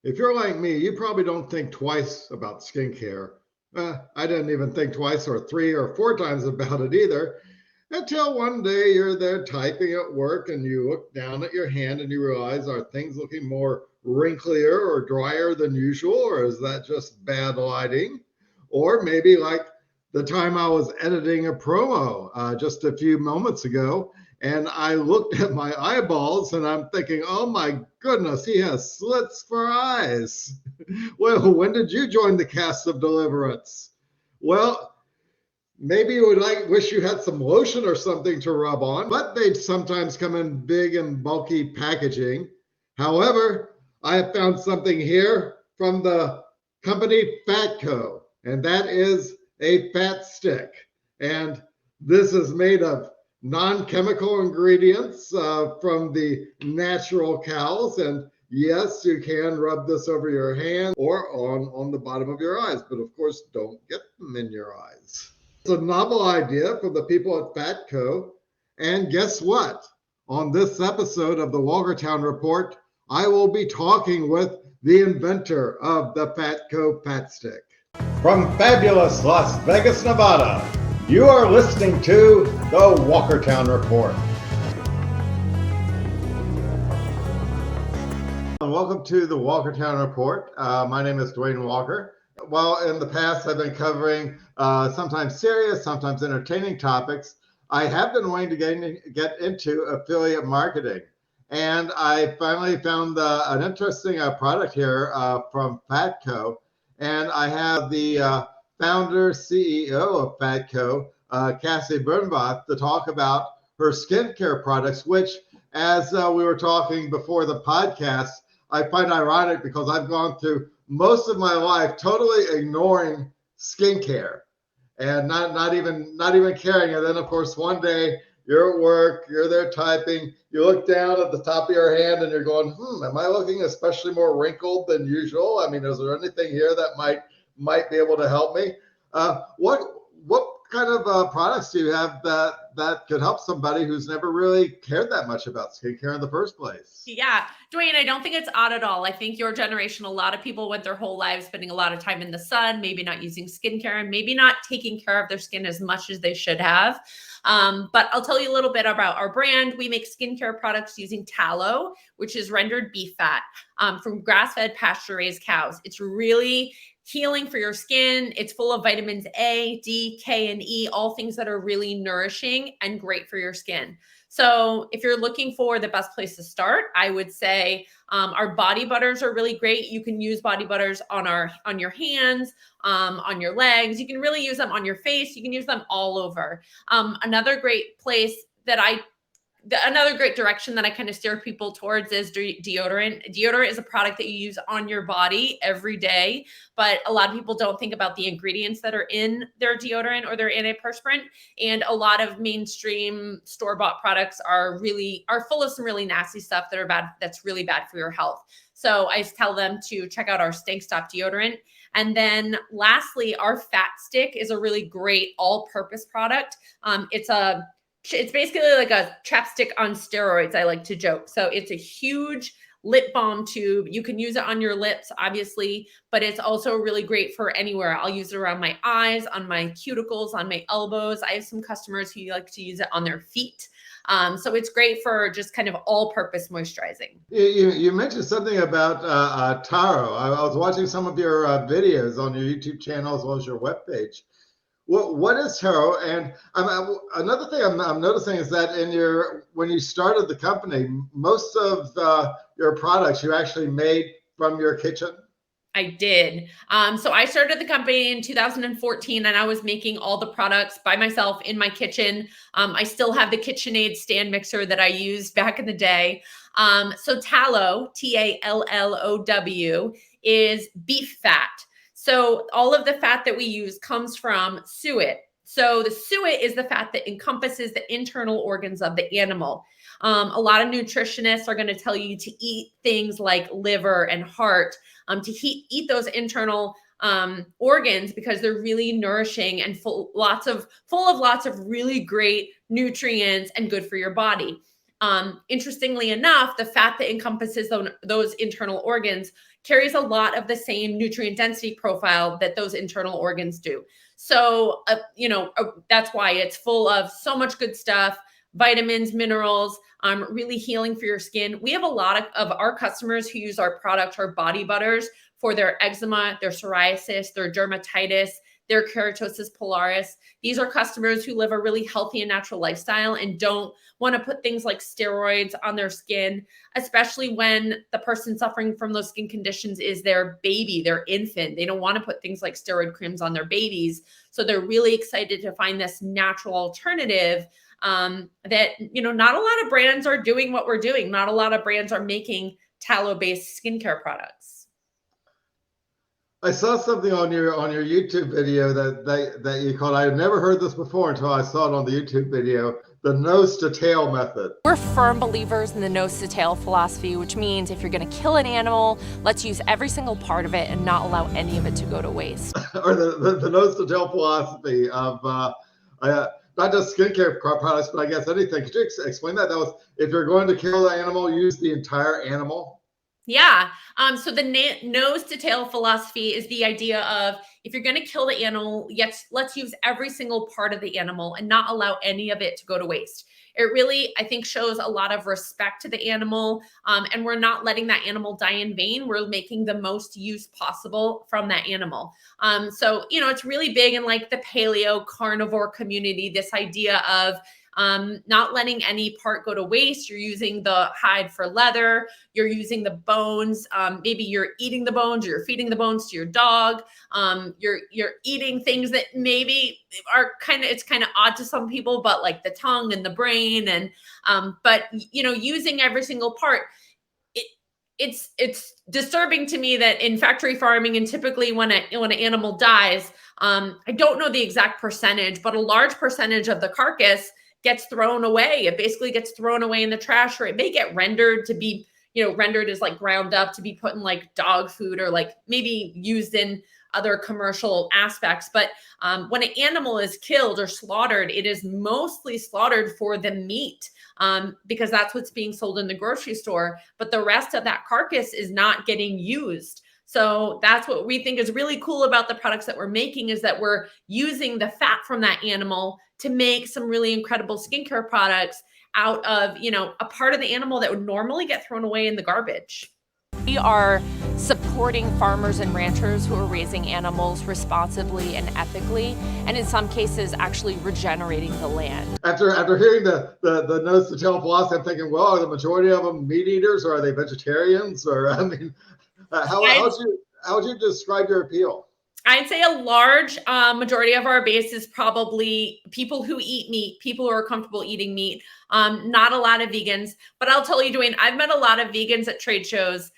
If you're like me, you probably don't think twice about skincare. I didn't even think twice or 3 or 4 times about it either until one day you're there typing at work and you look down at your hand and you realize, are things looking more wrinklier or drier than usual, or is that just bad lighting? Or maybe like the time I was editing a promo just a few moments ago, and I looked at my eyeballs and I'm thinking, oh my goodness, he has slits for eyes. Well, when did you join the cast of Deliverance? Well, maybe you would wish you had some lotion or something to rub on, but they sometimes come in big and bulky packaging. However, I have found something here from the company FATCO, and that is a fat stick. And this is made of non-chemical ingredients from the natural cows. And yes, you can rub this over your hand or on the bottom of your eyes, but of course, don't get them in your eyes. It's a novel idea from the people at FATCO. And guess what? On this episode of the Walkertown Report, I will be talking with the inventor of the FATCO Fatstick. From fabulous Las Vegas, Nevada, you are listening to the Walkertown Report. Welcome to the Walkertown Report. My name is Dwayne Walker. Well, in the past, I've been covering sometimes serious, sometimes entertaining topics. I have been wanting to get into affiliate marketing. And I finally found an interesting product here from FATCO. And I have the founder, CEO of FATCO, Cassy Burnvoth, to talk about her skincare products, which, as we were talking before the podcast, I find ironic because I've gone through most of my life totally ignoring skincare and not even caring. And then, of course, one day you're at work, you're there typing, you look down at the top of your hand and you're going, am I looking especially more wrinkled than usual? I mean, is there anything here that might be able to help me? What kind of products do you have that could help somebody who's never really cared that much about skincare in the first place? Yeah, Dwayne, I don't think it's odd at all. I think your generation, a lot of people went their whole lives spending a lot of time in the sun, maybe not using skincare and maybe not taking care of their skin as much as they should have. But I'll tell you a little bit about our brand. We make skincare products using tallow, which is rendered beef fat from grass-fed pasture-raised cows. It's really healing for your skin. It's full of vitamins A, D, K, and E, all things that are really nourishing and great for your skin. So if you're looking for the best place to start, I would say our body butters are really great. You can use body butters on your hands, on your legs. You can really use them on your face. You can use them all over. Another great place another great direction that I kind of steer people towards is deodorant. Deodorant is a product that you use on your body every day, but a lot of people don't think about the ingredients that are in their deodorant or their antiperspirant. And a lot of mainstream store-bought products are full of some really nasty stuff that's really bad for your health. So I tell them to check out our Stank Stop deodorant. And then lastly, our Fatstick is a really great all-purpose product. It's basically like a chapstick on steroids, I like to joke. So it's a huge lip balm tube. You can use it on your lips, obviously, but it's also really great for anywhere. I'll use it around my eyes, on my cuticles, on my elbows. I have some customers who like to use it on their feet. So it's great for just kind of all-purpose moisturizing. You mentioned something about Taro. I was watching some of your videos on your YouTube channel as well as your webpage. What is Taro? And another thing I'm noticing is that when you started the company, most of your products you actually made from your kitchen. I did. So I started the company in 2014 and I was making all the products by myself in my kitchen. I still have the KitchenAid stand mixer that I used back in the day. So tallow, Tallow, is beef fat. So all of the fat that we use comes from suet. So the suet is the fat that encompasses the internal organs of the animal. A lot of nutritionists are going to tell you to eat things like liver and heart, to eat those internal organs because they're really nourishing and full of lots of really great nutrients and good for your body. Interestingly enough, the fat that encompasses those internal organs carries a lot of the same nutrient density profile that those internal organs do. So, that's why it's full of so much good stuff, vitamins, minerals, really healing for your skin. We have a lot of our customers who use our product, our body butters, for their eczema, their psoriasis, their dermatitis, their keratosis pilaris. These are customers who live a really healthy and natural lifestyle and don't want to put things like steroids on their skin, especially when the person suffering from those skin conditions is their baby, their infant. They don't want to put things like steroid creams on their babies. So they're really excited to find this natural alternative that, not a lot of brands are doing what we're doing. Not a lot of brands are making tallow-based skincare products. I saw something on your YouTube video that you called. I had never heard this before until I saw it on the YouTube video. The nose to tail method. We're firm believers in the nose to tail philosophy, which means if you're going to kill an animal, let's use every single part of it and not allow any of it to go to waste. Or the nose to tail philosophy of not just skincare products, but I guess anything. Could you explain that? That was, if you're going to kill the animal, use the entire animal. Yeah. So the nose to tail philosophy is the idea of, if you're going to kill the animal, yes, let's use every single part of the animal and not allow any of it to go to waste. It really, I think, shows a lot of respect to the animal, and we're not letting that animal die in vain. We're making the most use possible from that animal. So, it's really big in like the paleo carnivore community, this idea of not letting any part go to waste. You're using the hide for leather. You're using the bones. Maybe you're eating the bones, or you're feeding the bones to your dog. You're eating things that maybe are it's kind of odd to some people, but like the tongue and the brain, and but using every single part. It's disturbing to me that in factory farming, and typically when an animal dies, I don't know the exact percentage, but a large percentage of the carcass gets thrown away. It basically gets thrown away in the trash, or it may get rendered to be, rendered as like ground up to be put in like dog food, or like maybe used in other commercial aspects. But when an animal is killed or slaughtered, it is mostly slaughtered for the meat, because that's what's being sold in the grocery store. But the rest of that carcass is not getting used. So that's what we think is really cool about the products that we're making, is that we're using the fat from that animal to make some really incredible skincare products out of, a part of the animal that would normally get thrown away in the garbage. We are supporting farmers and ranchers who are raising animals responsibly and ethically, and in some cases actually regenerating the land. After hearing the nose to tail philosophy, I'm thinking, well, are the majority of them meat eaters, or are they vegetarians? Or how would you describe your appeal? I'd say a large majority of our base is probably people who eat meat, people who are comfortable eating meat. Not a lot of vegans, but I'll tell you, Dwayne, I've met a lot of vegans at trade shows.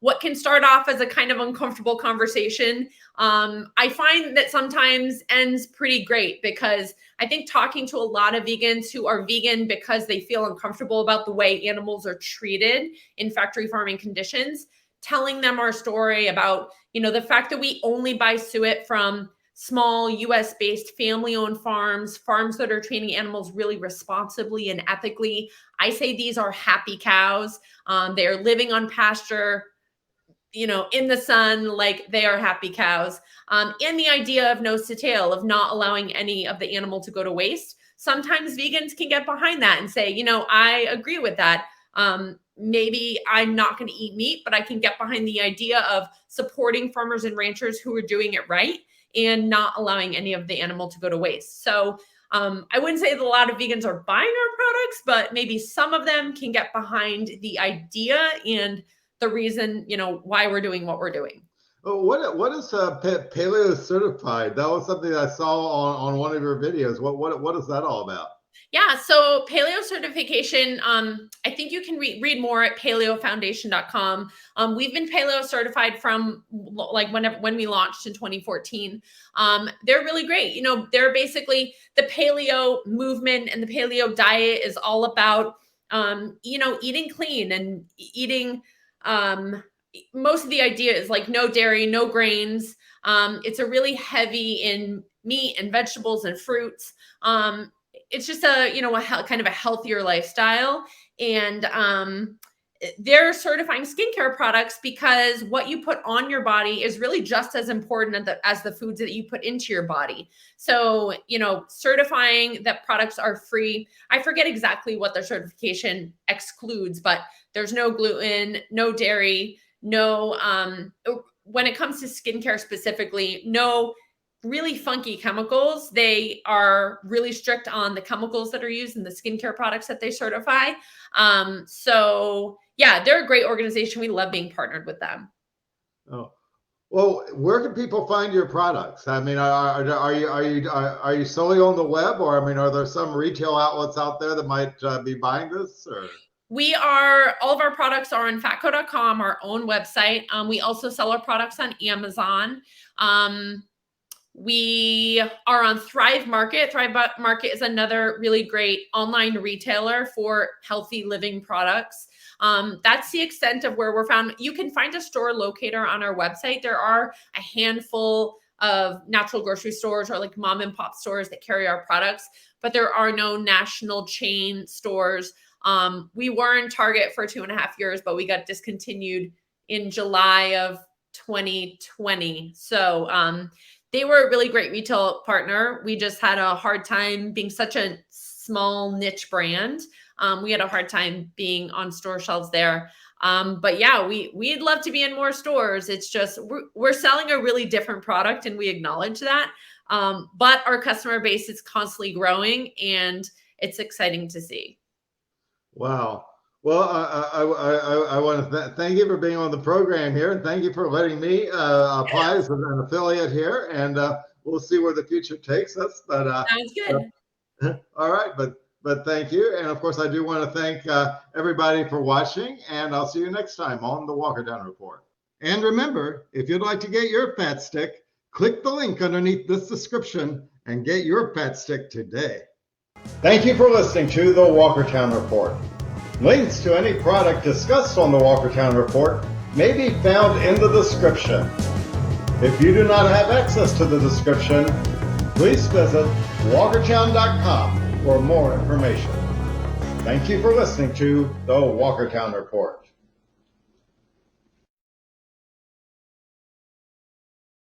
What can start off as a kind of uncomfortable conversation, I find that sometimes ends pretty great, because I think talking to a lot of vegans who are vegan because they feel uncomfortable about the way animals are treated in factory farming conditions, telling them our story about, the fact that we only buy suet from small US-based family-owned farms that are training animals really responsibly and ethically. I say these are happy cows. They're living on pasture, in the sun, like they are happy cows. And the idea of nose to tail, of not allowing any of the animal to go to waste. Sometimes vegans can get behind that and say, I agree with that. Maybe I'm not going to eat meat, but I can get behind the idea of supporting farmers and ranchers who are doing it right and not allowing any of the animal to go to waste. So I wouldn't say that a lot of vegans are buying our products, but maybe some of them can get behind the idea and the reason, why we're doing what we're doing. What is paleo certified? That was something I saw on one of your videos. What is that all about? Yeah, so paleo certification, I think you can read more at paleofoundation.com. We've been paleo certified from like when we launched in 2014. They're really great. They're basically, the paleo movement and the paleo diet is all about, eating clean and eating, most of the idea is like no dairy, no grains. It's a really heavy in meat and vegetables and fruits. It's just a kind of a healthier lifestyle. And they're certifying skincare products because what you put on your body is really just as important as the foods that you put into your body. So, certifying that products are free. I forget exactly what their certification excludes, but there's no gluten, no dairy, no, when it comes to skincare specifically, no really funky chemicals. They are really strict on the chemicals that are used in the skincare products that they certify. So yeah, they're a great organization. We love being partnered with them. Oh, well, where can people find your products? I mean, are you solely on the web, or I mean, are there some retail outlets out there that might be buying this? Or All of our products are on fatco.com, our own website. We also sell our products on Amazon. We are on Thrive Market. Thrive Market is another really great online retailer for healthy living products. That's the extent of where we're found. You can find a store locator on our website. There are a handful of natural grocery stores or like mom and pop stores that carry our products, but there are no national chain stores. We were in Target for 2.5 years, but we got discontinued in July of 2020. So, they were a really great retail partner. We just had a hard time being such a small niche brand. We had a hard time being on store shelves there. But yeah, we'd love to be in more stores. It's just we're selling a really different product, and we acknowledge that. But our customer base is constantly growing, and it's exciting to see. wow. Well, I want to thank you for being on the program here, and thank you for letting me apply as an affiliate here, and we'll see where the future takes us. But Sounds good. all right, but thank you, and of course, I do want to thank everybody for watching, and I'll see you next time on the Walker Down Report. And remember, if you'd like to get your Fatstick, click the link underneath this description and get your Fatstick today. Thank you for listening to the Walkertown Report. Links to any product discussed on the Walkertown Report may be found in the description. If you do not have access to the description, please visit walkertown.com for more information. Thank you for listening to the Walkertown Report.